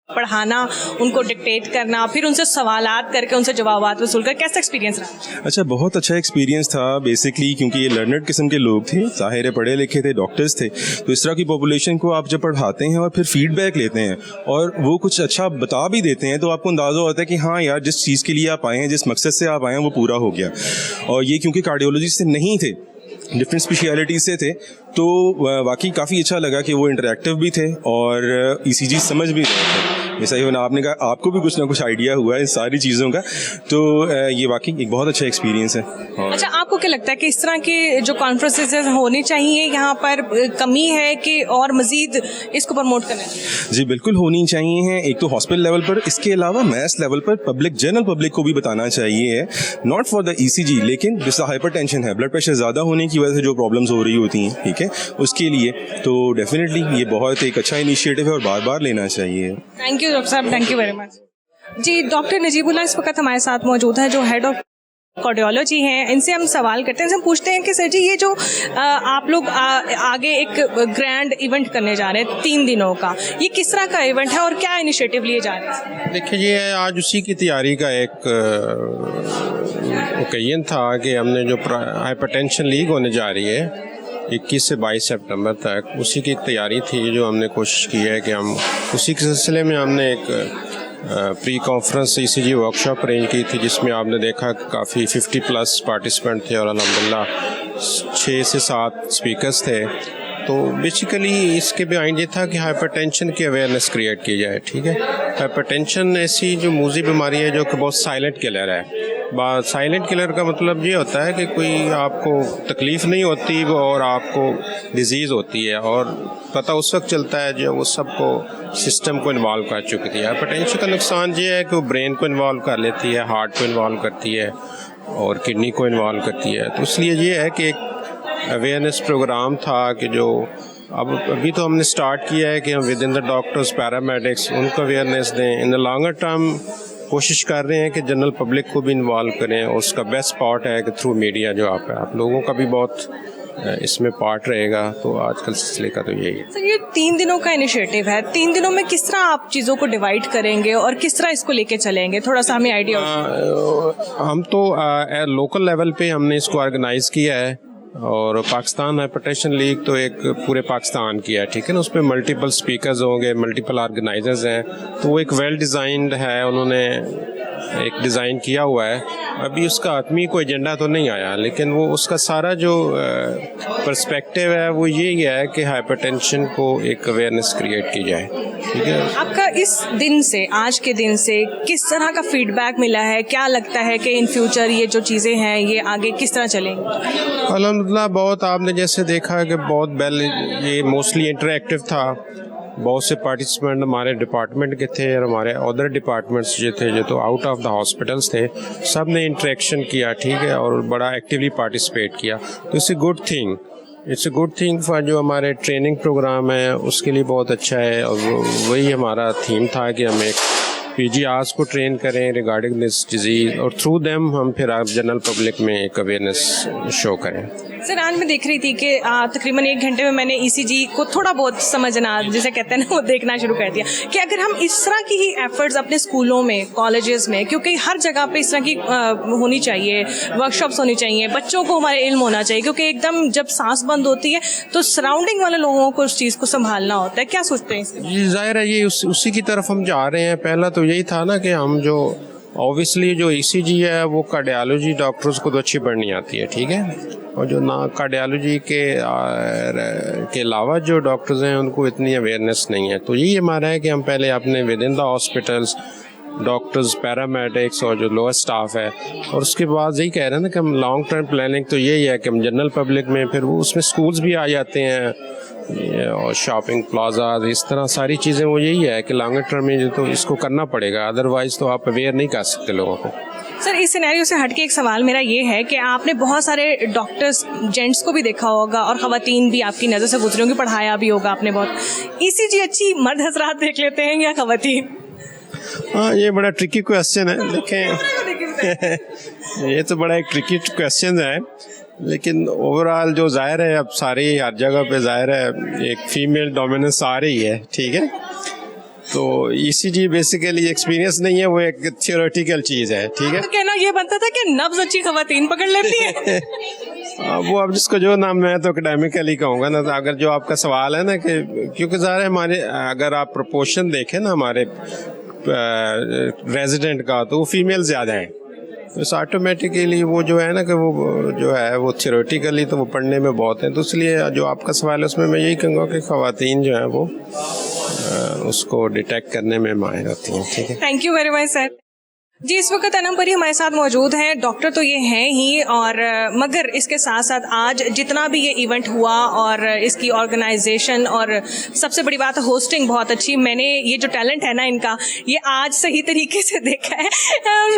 पढ़ाना, उनको डिक्टेट करना, फिर उनसे सवालात करके उनसे जवाबात वसूल कर, कैसा एक्सपीरियंस रहा? अच्छा, बहुत अच्छा एक्सपीरियंस था बेसिकली, क्योंकि ये लर्नर्ड किस्म के लोग थे, ज़ाहिर पढ़े लिखे थे, डॉक्टर्स थे। तो इस तरह की पॉपुलेशन को आप जब पढ़ाते हैं और फिर फीडबैक लेते हैं और वो कुछ अच्छा बता भी देते हैं, तो आपको अंदाज़ा होता है कि हाँ यार, जिस चीज़ के लिए आप आए हैं, जिस मकसद से आप आए हैं, वो पूरा हो गया। और ये क्योंकि कार्डियोलॉजी से नहीं थे, डिफरेंट स्पेशलिटीज़ से थे, तो वाकई काफ़ी अच्छा लगा कि वो इंटरेक्टिव भी थे और ईसीजी समझ भी रहे थे। जैसा ही आपने कहा, आपको भी कुछ ना कुछ आइडिया हुआ है इन सारी चीज़ों का, तो ये वाकई एक बहुत अच्छा एक्सपीरियंस है। अच्छा, आपको क्या लगता है कि इस तरह के जो कॉन्फ्रेंसेस होने चाहिए, यहाँ पर कमी है कि और मज़ीद इसको प्रमोट करना चाहिए? जी बिल्कुल होनी चाहिए हैं। एक तो हॉस्पिटल लेवल पर, इसके अलावा मैस लेवल पर पब्लिक, जनरल पब्लिक को भी बताना चाहिए, नॉट फॉर द ईसीजी, लेकिन जैसा हाइपरटेंशन है, ब्लड प्रेशर ज़्यादा होने की वजह से जो प्रॉब्लम्स हो रही होती हैं, ठीक है, उसके लिए तो डेफिनेटली ये बहुत एक अच्छा इनिशिएटिव है और बार बार लेना चाहिए। थैंक यू डॉक्टर साहब, थैंक यू वेरी मच। जी, डॉक्टर नजीबुल्लाह इस वक्त हमारे साथ मौजूद है, जो हेड ऑफ कार्डियोलॉजी हैं। इनसे हम सवाल करते हैं, इनसे हम पूछते हैं कि सर जी, ये जो आप लोग आगे एक ग्रैंड इवेंट करने जा रहे हैं 3 दिनों का, ये किस तरह का इवेंट है और क्या इनिशिएटिव लिए जा रहे हैं? देखिए, ये आज उसी की तैयारी का एक ओकेजन था कि हमने जो हाइपरटेंशन लीग होने जा रही है 21 से 22 सितंबर तक, उसी की एक तैयारी थी जो हमने कोशिश की है कि हम उसी के सिलसिले में हमने एक pre conference ECG workshop arrange की थी, जिसमें आपने देखा कि काफ़ी 50+ पार्टिसिपेंट थे और अल्हम्दुलिल्लाह 6 से 7 स्पीकर्स थे। तो बेसिकली इसके बिहाइंड ये था कि हाइपरटेंशन की अवेयरनेस क्रिएट की जाए। ठीक है, हाइपरटेंशन ऐसी जो मूजी बीमारी है जो कि बहुत साइलेंट किलर है। साइलेंट किलर का मतलब ये होता है कि कोई आपको तकलीफ़ नहीं होती और आपको डिजीज़ होती है, और पता उस वक्त चलता है जब वो सबको सिस्टम को इन्वॉल्व कर चुकी थी। हाइपरटेंशन का नुकसान ये है कि वो ब्रेन को इन्वॉल्व कर लेती है, हार्ट को इन्वॉल्व करती है और किडनी को इन्वॉल्व करती है। तो इसलिए ये है कि एक अवेयरनेस प्रोग्राम था कि जो अभी तो हमने स्टार्ट किया है कि हम with in the doctors, paramedics, उनको अवेयरनेस दें। इन द लॉन्गर टर्म कोशिश कर रहे हैं कि जनरल पब्लिक को भी इन्वॉल्व करें, और उसका बेस्ट पार्ट है कि थ्रू मीडिया जो आप लोगों का भी बहुत इसमें पार्ट रहेगा। तो आजकल सिलसिले का तो यही है। सर, ये 3 दिनों का इनिशिएटिव है, 3 दिनों में किस तरह आप चीज़ों को डिवाइड करेंगे और किस तरह इसको लेके चलेंगे, थोड़ा सा हमें आइडिया हम तो लोकल लेवल पे हमने इसको ऑर्गेनाइज किया है, और पाकिस्तान हाइपरटेंशन लीग तो एक पूरे पाकिस्तान की है, ठीक है ना। उसमें मल्टीपल स्पीकर्स होंगे, मल्टीपल ऑर्गेनाइजर्स हैं, तो वो एक वेल डिज़ाइंड है, उन्होंने एक डिज़ाइन किया हुआ है। अभी उसका आदमी कोई एजेंडा तो नहीं आया, लेकिन वो उसका सारा जो पर्सपेक्टिव है वो यही है कि हाइपरटेंशन को एक अवेयरनेस क्रिएट की जाए, ठीक है। आपका इस दिन से, आज के दिन से किस तरह का फीडबैक मिला है? क्या लगता है कि इन फ्यूचर ये जो चीज़ें हैं ये आगे किस तरह चलेंगी? अल्हम्दुलिल्लाह बहुत, आपने जैसे देखा कि बहुत वेल, ये मोस्टली इंटरेक्टिव था। बहुत से पार्टिसिपेंट हमारे डिपार्टमेंट के थे और हमारे अदर डिपार्टमेंट्स जो थे, जो तो आउट ऑफ द हॉस्पिटल्स थे, सब ने इंटरेक्शन किया, ठीक है, और बड़ा एक्टिवली पार्टिसिपेट किया। तो it's a good thing, it's a good thing for जो हमारे ट्रेनिंग प्रोग्राम है उसके लिए बहुत अच्छा है। और वही हमारा थीम था कि हम एक PGRs को ट्रेन करें रिगार्डिंग दिस डिजीज़, और थ्रू देम हम फिर आप जनरल पब्लिक में एक अवेयरनेस शो करें। सर, आज मैं देख रही थी कि तकरीबन 1 घंटे में मैंने ECG को थोड़ा बहुत समझना, जिसे कहते हैं ना, वो देखना शुरू कर दिया कि अगर हम इस तरह की ही एफर्ट्स अपने स्कूलों में, कॉलेजेस में, क्योंकि हर जगह पे इस तरह की होनी चाहिए, वर्कशॉप्स होनी चाहिए, बच्चों को हमारे इल्म होना चाहिए, क्योंकि एकदम जब सांस बंद होती है तो सराउंडिंग वाले लोगों को उस चीज़ को संभालना होता है। क्या सोचते हैं इसके? जी जाहिर है ये उसी की तरफ हम जा रहे हैं। पहला तो यही था ना कि हम जो ऑब्वियसली जो ECG है वो कार्डियोलॉजी डॉक्टर्स को तो अच्छी पढ़नी आती है, ठीक है, और जो ना कार्डियोलॉजी के अलावा जो डॉक्टर्स हैं उनको इतनी अवेयरनेस नहीं है। तो यही हमारा है कि हम पहले अपने with in the hospitals doctors, paramedics और जो लोअर स्टाफ है, और उसके बाद यही कह रहे हैं ना कि हम लॉन्ग टर्म प्लानिंग तो यही है कि हम जनरल पब्लिक में, फिर वो उसमें स्कूल्स भी आ जाते हैं और शॉपिंग प्लाजा, इस तरह सारी चीज़ें। वो यही है कि लॉन्ग टर्म में तो इसको करना पड़ेगा, अदरवाइज तो आप अवेयर नहीं कर सकते लोगों को। सर, इस सिनेरियो से हटके एक सवाल मेरा ये है कि आपने बहुत सारे डॉक्टर्स, जेंट्स को भी देखा होगा और ख़वातीन भी आपकी नज़र से गुजरी होंगी, पढ़ाया भी होगा आपने बहुत। ECG अच्छी मर्द हजरात देख लेते हैं या ख़वातीन? हाँ, ये बड़ा ट्रिकी क्वेश्चन है। देखें ये तो बड़ा एक ट्रिकी क्वेश्चन है, लेकिन ओवरऑल जो जाहिर है, अब सारी हर जगह पे जाहिर है एक फीमेल डोमिनेंस आ रही है, ठीक है। तो ECG बेसिकली एक्सपीरियंस नहीं है, वो एक थियोरेटिकल चीज़ है, ठीक है। तो कहना ये बनता था कि नब्ज अच्छी ख़वातीन पकड़ लेती है। वो अब जिसको जो नाम, मैं तो एकेडमिकली कहूँगा ना। तो अगर जो आपका सवाल है ना कि क्योंकि ज़ाहिर है हमारे, अगर आप प्रोपोर्शन देखें ना हमारे रेजिडेंट का, तो वो फीमेल ज़्यादा है। तो इस ऑटोमेटिकली वो जो है ना कि वो जो है वो थियोरेटिकली तो वो पढ़ने में बहुत है। तो इसलिए जो आपका सवाल है उसमें मैं यही कहूँगा कि ख़वातीन जो है वो उसको डिटेक्ट करने में माहिर होती हैं, ठीक है। Thank you very much sir. जी, इस वक्त अनम परी हमारे साथ मौजूद हैं। डॉक्टर तो ये हैं ही, और मगर इसके साथ साथ आज जितना भी ये इवेंट हुआ और इसकी ऑर्गेनाइजेशन, और सबसे बड़ी बात होस्टिंग बहुत अच्छी। मैंने ये जो टैलेंट है ना इनका, ये आज सही तरीके से देखा है।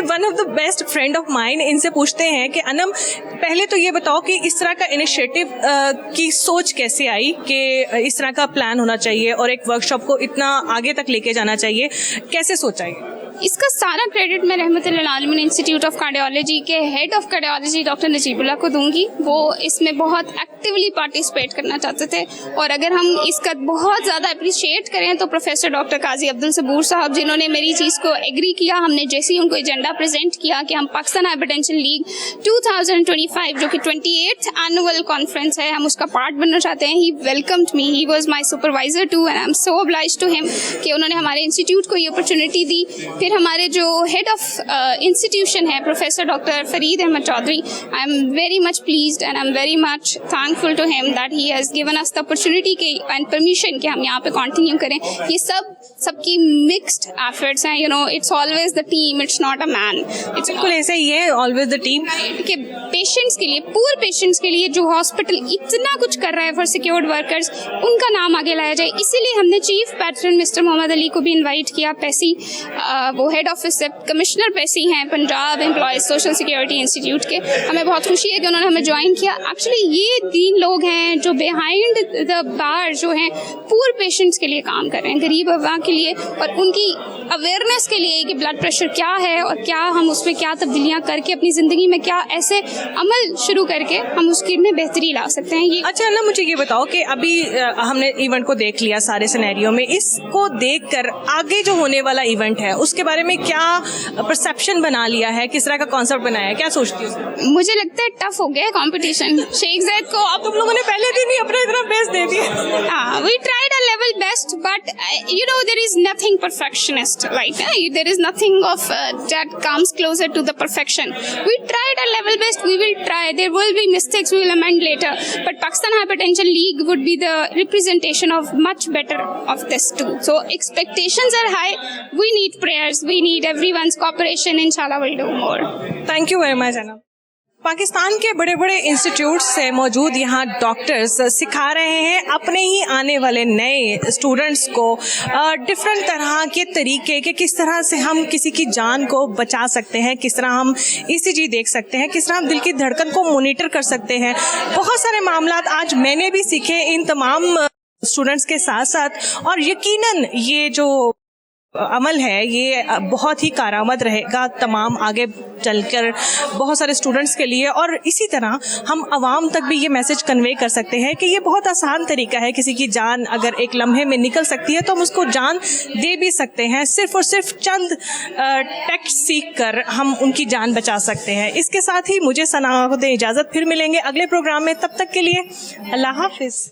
One of the best friend of mine. इनसे पूछते हैं कि अनम, पहले तो ये बताओ कि इस तरह का इनिशिएटिव की सोच कैसे आई कि इस तरह का प्लान होना चाहिए और एक वर्कशॉप को इतना आगे तक लेके जाना चाहिए, कैसे सोचा है? इसका सारा क्रेडिट मैं रहमतुल्लाह आलमीन इंस्टीट्यूट ऑफ कार्डियोलॉजी के head of cardiology doctor Najibullah को दूंगी। वो इसमें बहुत एक्टिवली पार्टिसिपेट करना चाहते थे, और अगर हम इसका बहुत ज़्यादा अप्रिशिएट करें तो प्रोफेसर डॉक्टर काजी अब्दुल सबूर साहब, जिन्होंने मेरी चीज़ को एग्री किया। हमने जैसे ही उनको एजेंडा प्रेजेंट किया कि हम पाकिस्तान हाइपरटेंशन लीग 2025 जो कि 28th एनुअल कॉन्फ्रेंस है, हम उसका पार्ट बनना चाहते हैं, he welcomed me, he was my supervisor too, and I am so obliged to him कि उन्होंने हमारे इंस्टीट्यूट को ये अपॉर्चुनिटी दी। फिर हमारे जो हेड ऑफ इंस्टीट्यूशन है professor doctor Farid Ahmed Chaudhry, I am very much pleased and I am very much thankful to him that he has given us the opportunity के एंड परमिशन कि हम यहाँ पे कंटिन्यू करें। ये सबकी मिक्स्ड एफर्ट्स हैं, you know, it's always the team, it's not a man. It's बिल्कुल ऐसा ही है, ऑलवेज द टीम। कि पेशेंट्स के लिए, पुअर पेशेंट्स के लिए जो हॉस्पिटल इतना कुछ कर रहा है फॉर सिक्योर्ड वर्कर्स, उनका नाम आगे लाया जाए। इसीलिए हमने chief patron mister Mohammad Ali को भी इन्वाइट किया। पैसी, वो हेड ऑफिस से कमिश्नर पैसी हैं Punjab employees social security institute के। हमें बहुत खुशी है कि उन्होंने हमें ज्वाइन किया। एक्चुअली ये बेहतरीन लोग हैं जो बिहाइंड द बार जो हैं पुअर पेशेंट्स के लिए काम कर रहे हैं, गरीब अवाम के लिए, और उनकी अवेयरनेस के लिए कि ब्लड प्रेशर क्या है और क्या हम उसमें क्या तब्दीलियाँ करके अपनी ज़िंदगी में क्या ऐसे अमल शुरू करके हम उसकी में बेहतरी ला सकते हैं। ये अच्छा ना, मुझे ये बताओ कि अभी हमने इवेंट को देख लिया सारे सिनेरियो में, इसको देखकर आगे जो होने वाला इवेंट है उसके बारे में क्या परसेप्शन बना लिया है, किस तरह का कॉन्सेप्ट बनाया है, क्या सोचती हो? मुझे लगता है टफ हो गया कंपटीशन। शेख ज़ैद को अब तुम लोगों ने पहले दिन ही अपना इतना बेस्ट दे दिया। we tried our level best, but you know there is nothing perfectionist, right? There is nothing of that comes closer to the perfection. We tried our level best. We will try. There will be mistakes. We will amend later. But Pakistan Hypertension League would be the representation of much better of this too. So expectations are high. We need prayers. We need everyone's cooperation. Inshallah, we'll do more. Thank you very much Anab. Pakistan के बड़े बड़े institute से मौजूद यहाँ doctors सिखा रहे हैं अपने ही आने वाले नए स्टूडेंट्स को डिफरेंट तरह के तरीके कि किस तरह से हम किसी की जान को बचा सकते हैं, किस तरह हम ECG देख सकते हैं, किस तरह हम दिल की धड़कन को मॉनिटर कर सकते हैं। बहुत सारे मामलात आज मैंने भी सीखे इन तमाम स्टूडेंट्स के साथ साथ, और यकीनन ये जो अमल है ये बहुत ही कारआमद रहेगा तमाम आगे चलकर बहुत सारे स्टूडेंट्स के लिए। और इसी तरह हम आवाम तक भी ये मैसेज कन्वे कर सकते हैं कि ये बहुत आसान तरीका है, किसी की जान अगर एक लम्हे में निकल सकती है तो हम उसको जान दे भी सकते हैं। सिर्फ और सिर्फ चंद टेक्स्ट सीख कर हम उनकी जान बचा सकते हैं। इसके साथ ही मुझे सना को दें इजाज़त, फिर मिलेंगे अगले प्रोग्राम में, तब तक के लिए अल्लाह हाफिज़।